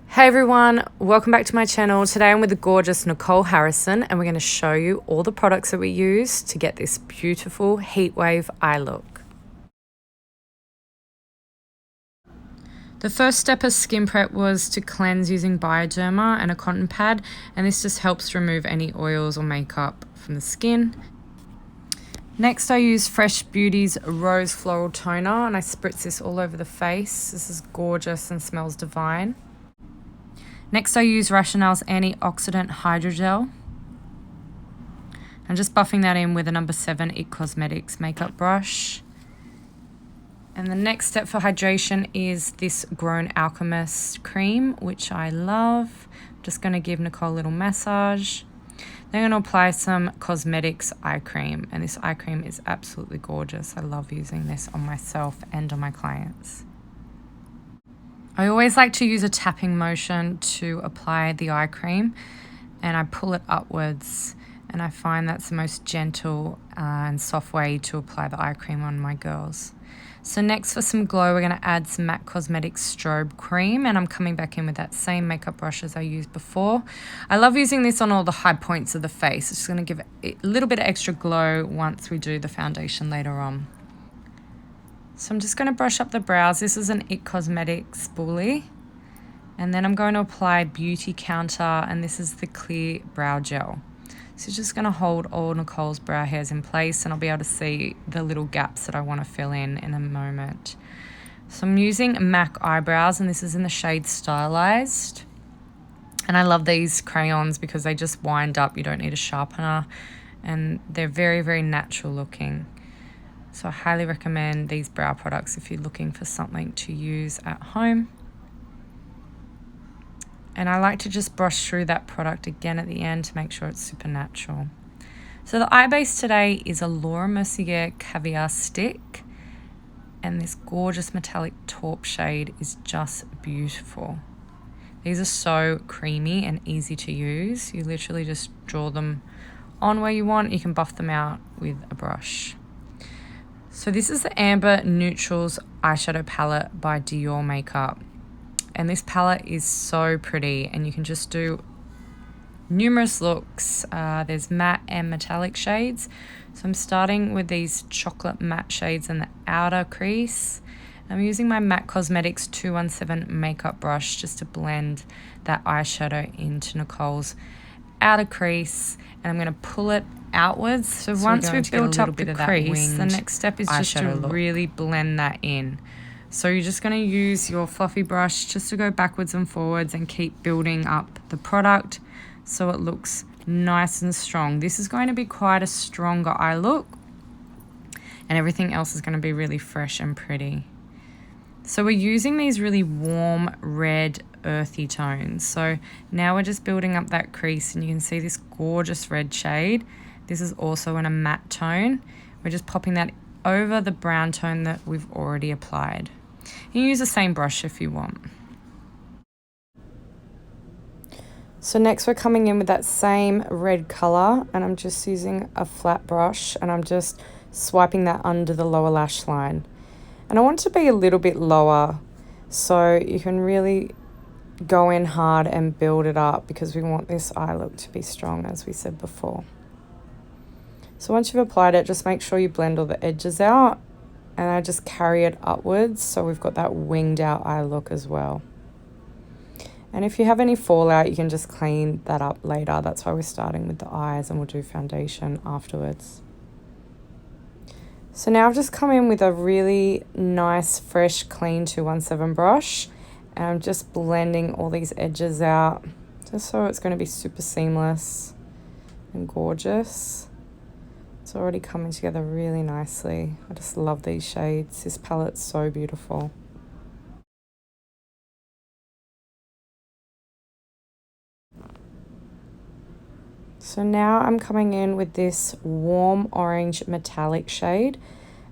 Hey everyone, welcome back to my channel. Today I'm with the gorgeous Nicole Harrison and we're going to show you all the products that we use to get this beautiful heatwave eye look. The first step of skin prep was to cleanse using BIODERMA and a cotton pad, and this just helps remove any oils or makeup from the skin. Next I use Fresh Beauty's Rose Floral Toner and I spritz this all over the face. This is gorgeous and smells divine. Next I use RATIONALE's Antioxidant Hydra Gel. I'm just buffing that in with a number 7 COSMEDIX makeup brush. And the next step for hydration is this Grown Alchemist cream, which I love. I'm just going to give Nicole a little massage. Then I'm going to apply some COSMEDIX eye cream. And this eye cream is absolutely gorgeous. I love using this on myself and on my clients. I always like to use a tapping motion to apply the eye cream, and I pull it upwards, and I find that's the most gentle and soft way to apply the eye cream on my girls. So next, for some glow, we're going to add some MAC Cosmetics Strobe Cream, and I'm coming back in with that same makeup brush as I used before. I love using this on all the high points of the face. It's just going to give it a little bit of extra glow once we do the foundation later on. So I'm just going to brush up the brows. This is an IT Cosmetics Spoolie. And then I'm going to apply Beauty Counter, and this is the clear brow gel. So just going to hold all Nicole's brow hairs in place, and I'll be able to see the little gaps that I want to fill in a moment. So I'm using MAC eyebrows, and this is in the shade Stylized. And I love these crayons because they just wind up. You don't need a sharpener, and they're very, very natural looking. So I highly recommend these brow products if you're looking for something to use at home. And I like to just brush through that product again at the end to make sure it's super natural. So the eye base today is a Mercier Caviar Stick. And this gorgeous metallic taupe shade is just beautiful. These are so creamy and easy to use. You literally just draw them on where you want. You can buff them out with a brush. So this is the Amber Neutrals eyeshadow palette by DIOR Makeup. And this palette is so pretty, and you can just do numerous looks. There's matte and metallic shades. So I'm starting with these chocolate matte shades in the outer crease. I'm using my MAC Cosmetics 217 makeup brush just to blend that eyeshadow into Nicole's outer crease, and I'm going to pull it outwards. So once we've built up the crease, the next step is just to really blend that in. So you're just going to use your fluffy brush just to go backwards and forwards and keep building up the product so it looks nice and strong. This is going to be quite a stronger eye look, and everything else is going to be really fresh and pretty. So we're using these really warm red earthy tones. So now we're just building up that crease, and you can see this gorgeous red shade. This is also in a matte tone. We're just popping that over the brown tone that we've already applied. You can use the same brush if you want. So next we're coming in with that same red color, and I'm just using a flat brush, and I'm just swiping that under the lower lash line. And I want it to be a little bit lower so you can really go in hard and build it up, because we want this eye look to be strong, as we said before. So once you've applied it, just make sure you blend all the edges out, and I just carry it upwards so we've got that winged out eye look as well. And if you have any fallout, you can just clean that up later. That's why we're starting with the eyes, and we'll do foundation afterwards. So now I've just come in with a really nice, fresh, clean 217 brush, and I'm just blending all these edges out just so it's going to be super seamless and gorgeous. It's already coming together really nicely. I just love these shades. This palette's so beautiful. So now I'm coming in with this warm orange metallic shade.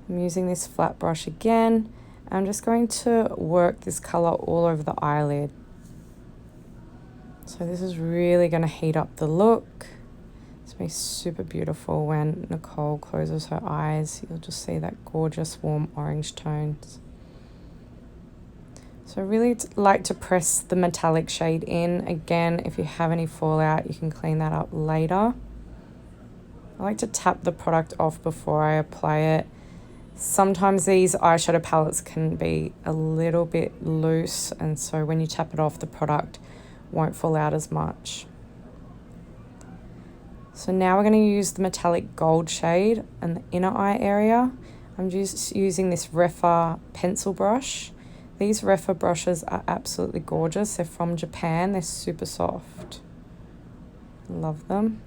I'm using this flat brush again. I'm just going to work this color all over the eyelid. So this is really going to heat up the look. It's going to be super beautiful when Nicole closes her eyes. You'll just see that gorgeous warm orange tones. So I really like to press the metallic shade in. Again, if you have any fallout, you can clean that up later. I like to tap the product off before I apply it. Sometimes these eyeshadow palettes can be a little bit loose, and so when you tap it off, the product won't fall out as much. So now we're going to use the metallic gold shade in the inner eye area. I'm just using this Refa pencil brush. These Refa brushes are absolutely gorgeous. They're from Japan. They're super soft. Love them.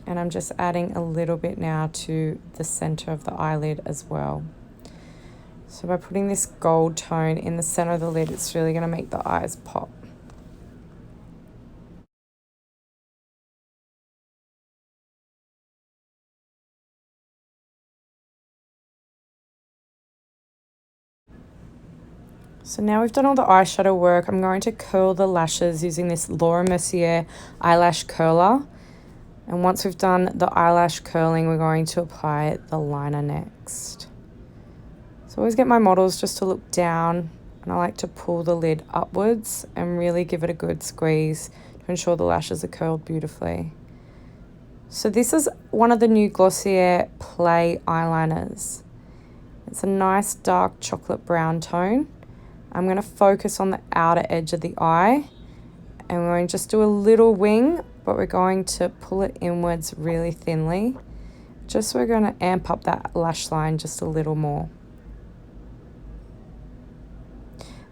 And I'm just adding a little bit now to the center of the eyelid as well. So by putting this gold tone in the center of the lid, it's really going to make the eyes pop. So now we've done all the eyeshadow work, I'm going to curl the lashes using this MERCIER eyelash curler. And once we've done the eyelash curling, we're going to apply the liner next. So I always get my models just to look down, and I like to pull the lid upwards and really give it a good squeeze to ensure the lashes are curled beautifully. So this is one of the new Glossier Play eyeliners. It's a nice dark chocolate brown tone. I'm going to focus on the outer edge of the eye, and we're going to just do a little wing, but we're going to pull it inwards really thinly. Just so we're going to amp up that lash line just a little more.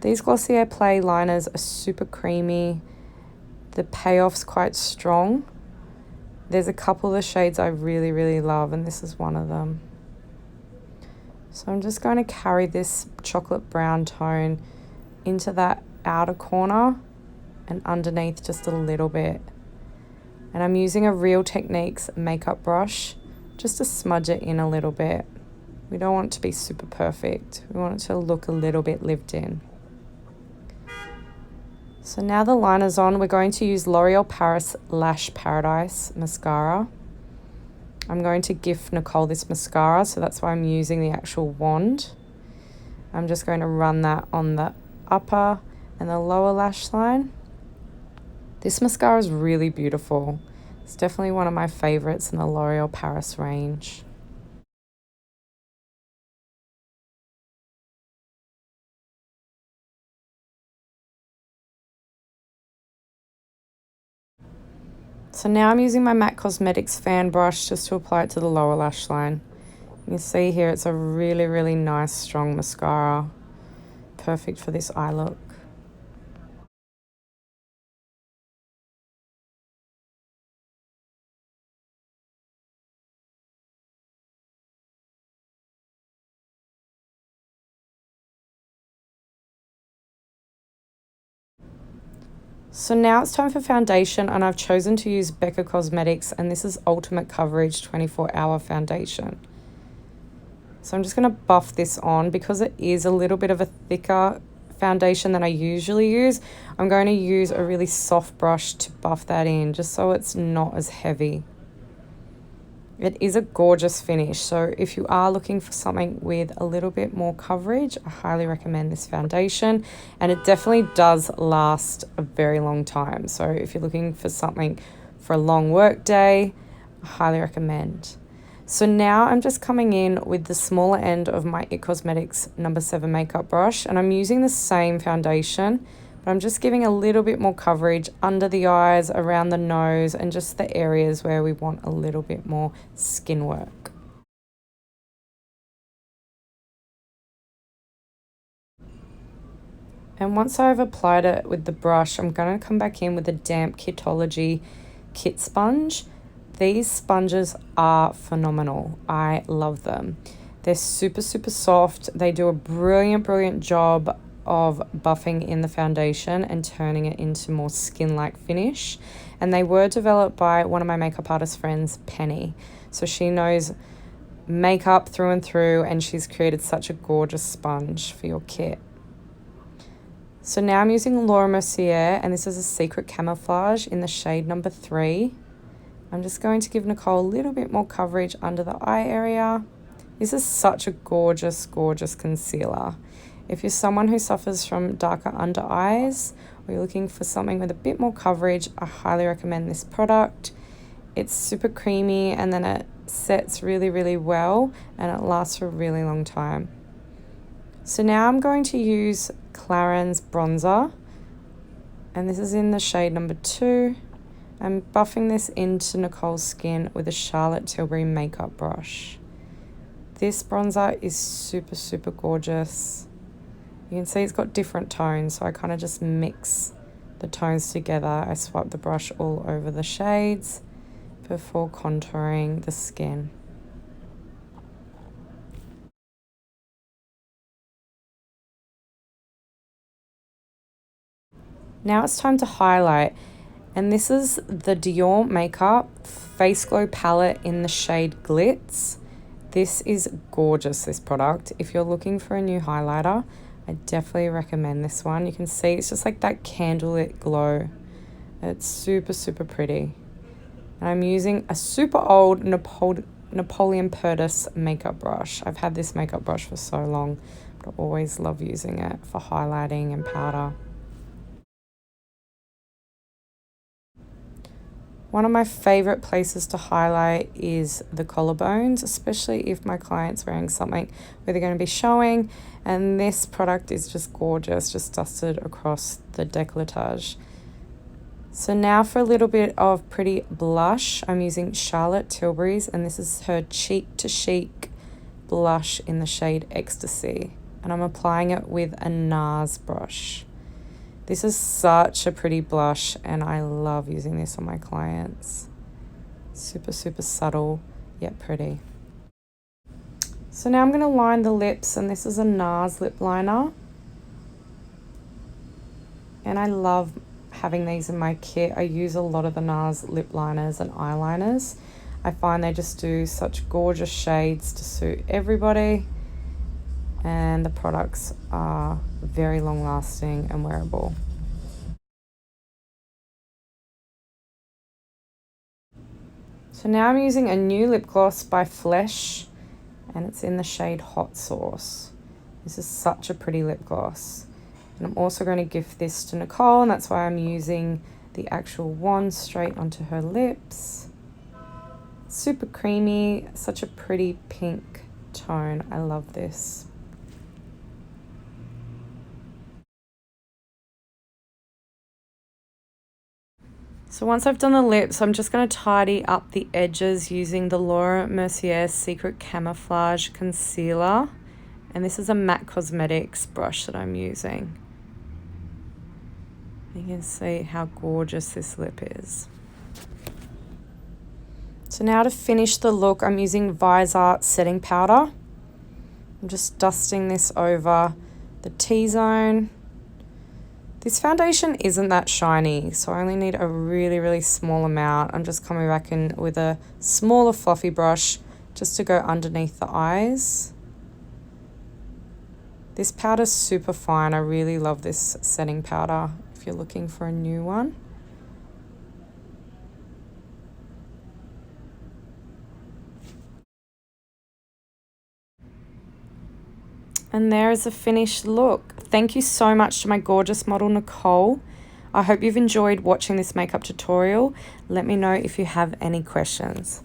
These Glossier Play liners are super creamy. The payoff's quite strong. There's a couple of the shades I really, really love, and this is one of them. So I'm just going to carry this chocolate brown tone into that outer corner and underneath just a little bit. And I'm using a Real Techniques makeup brush just to smudge it in a little bit. We don't want it to be super perfect. We want it to look a little bit lived in. So now the liner's on, we're going to use L'Oreal Paris Lash Paradise mascara. I'm going to gift Nicole this mascara, so that's why I'm using the actual wand. I'm just going to run that on the upper and the lower lash line. This mascara is really beautiful. It's definitely one of my favorites in the L'Oreal Paris range. So now I'm using my MAC Cosmetics fan brush just to apply it to the lower lash line. You can see here it's a really, really nice, strong mascara. Perfect for this eye look. So now it's time for foundation, and I've chosen to use BECCA Cosmetics, and this is Ultimate Coverage 24-Hour Foundation. So I'm just going to buff this on because it is a little bit of a thicker foundation than I usually use. I'm going to use a really soft brush to buff that in just so it's not as heavy. It is a gorgeous finish, so if you are looking for something with a little bit more coverage, I highly recommend this foundation, and it definitely does last a very long time. So if you're looking for something for a long work day, I highly recommend. So now I'm just coming in with the smaller end of my IT Cosmetics No. 7 makeup brush, and I'm using the same foundation, but I'm just giving a little bit more coverage under the eyes, around the nose, and just the areas where we want a little bit more skin work. And once I've applied it with the brush, I'm going to come back in with a damp KITOLOGY Kit Sponge. These sponges are phenomenal. I love them. They're super, super soft. They do a brilliant, brilliant job of buffing in the foundation and turning it into more skin-like finish. And they were developed by one of my makeup artist friends, Penny. So she knows makeup through and through, and she's created such a gorgeous sponge for your kit. So now I'm using Laura Mercier, and this is a Secret Camouflage in the shade No. 3. I'm just going to give Nicole a little bit more coverage under the eye area. This is such a gorgeous, gorgeous concealer. If you're someone who suffers from darker under eyes, or you're looking for something with a bit more coverage, I highly recommend this product. It's super creamy and then it sets really, really well and it lasts for a really long time. So now I'm going to use CLARINS bronzer, and this is in the shade number 2. I'm buffing this into Nicole's skin with a Charlotte Tilbury makeup brush. This bronzer is super, super gorgeous. You can see it's got different tones, so I kind of just mix the tones together. I swipe the brush all over the shades before contouring the skin. Now it's time to highlight, and this is the DIOR Makeup Face Glow Palette in the shade GLITZ. This is gorgeous, this product. If you're looking for a new highlighter, I definitely recommend this one. You can see it's just like that candlelit glow. It's super, super pretty. And I'm using a super old Napoleon Purtis makeup brush. I've had this makeup brush for so long, but I always love using it for highlighting and powder. One of my favorite places to highlight is the collarbones, especially if my client's wearing something where they're going to be showing. And this product is just gorgeous, just dusted across the décolletage. So now for a little bit of pretty blush, I'm using Charlotte Tilbury's, and this is her Cheek to Chic blush in the shade Ecstasy. And I'm applying it with a NARS brush. This is such a pretty blush, and I love using this on my clients. Super, super subtle, yet pretty. So now I'm going to line the lips, and this is a NARS lip liner. And I love having these in my kit. I use a lot of the NARS lip liners and eyeliners. I find they just do such gorgeous shades to suit everybody. And the products are very long lasting and wearable. So now I'm using a new lip gloss by Flesh, and it's in the shade Hot Sauce. This is such a pretty lip gloss. And I'm also going to gift this to Nicole, and that's why I'm using the actual wand straight onto her lips. Super creamy, such a pretty pink tone. I love this. So once I've done the lips, I'm just going to tidy up the edges using the MERCIER Secret Camouflage Concealer. And this is a matte cosmetics brush that I'm using. You can see how gorgeous this lip is. So now to finish the look, I'm using Visart setting powder. I'm just dusting this over the T-zone. This foundation isn't that shiny, so I only need a really, really small amount. I'm just coming back in with a smaller fluffy brush just to go underneath the eyes. This powder's super fine. I really love this setting powder if you're looking for a new one. And there is a finished look. Thank you so much to my gorgeous model, Nicole. I hope you've enjoyed watching this makeup tutorial. Let me know if you have any questions.